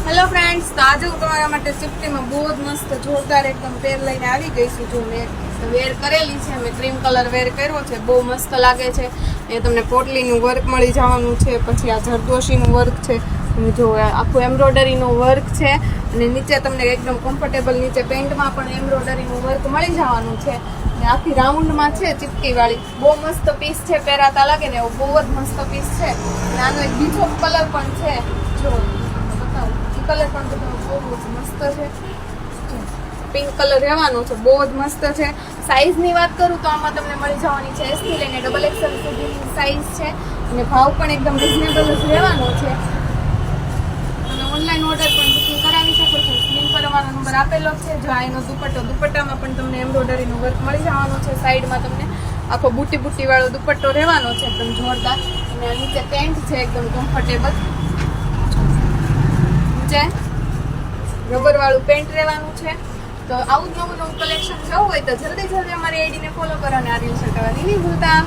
Hello friends, તો આજે હું તમારા માટે ચીપટીમાં બહુ જ મસ્ત જોરદાર એકદમ પેર લઈને આવી ગઈ છું. જો મેં વેર કરેલી છે, મેં ક્રીમ કલર વેર કર્યો છે, બહુ મસ્ત લાગે છે. એ તમને પોટલીનું વર્ક મળી જવાનું છે, પછી આ જરદોશીનું વર્ક છે, જો આખું એમ્બ્રોઇડરીનું વર્ક છે, અને નીચે તમને એકદમ કમ્ફર્ટેબલ નીચે પેન્ટમાં પણ એમ્બ્રોઇડરીનું વર્ક મળી જવાનું છે. અને આખી રાઉન્ડમાં છે ચીપટીવાળી, બહુ મસ્ત પીસ છે, પહેરાતા લાગે ને એવો બહુ જ મસ્ત પીસ છે. અને આનો એક બીજો કલર પણ છે, જો કલર પણ બહુ જ મસ્ત છે. પિંક કલર રહેવાનો છે, બહુ જ મસ્ત છે. સાઈઝની વાત કરું તો આમાં તમને મળી જવાની છે S થી લઈને XXL સુધીની સાઈઝ છે, અને ભાવ પણ એકદમ રિઝનેબલ જ રહેવાનો છે. અને ઓનલાઈન ઓર્ડર પણ બુકિંગ કરાવી શકો છો. સ્ક્રીન પર અમારો નંબર આપેલો છે. જો આ એનો દુપટ્ટામાં પણ તમને એમ્બ્રોઇડરીનું વર્ક મળી જવાનું છે. સાઈડમાં તમને આખો બુટી વાળો દુપટ્ટો રહેવાનો છે, એકદમ જોરદાર. અને નીચે પેન્ટ છે, એકદમ કમ્ફર્ટેબલ રબર વાળું પેન્ટ રહેવાનું છે. તો આવું જ નવું કલેક્શન જોવું હોય તો જલ્દી અમારી આઈડીને ફોલો કરો અને આ રીલ શેર કરવાની નહીં ભૂલતા.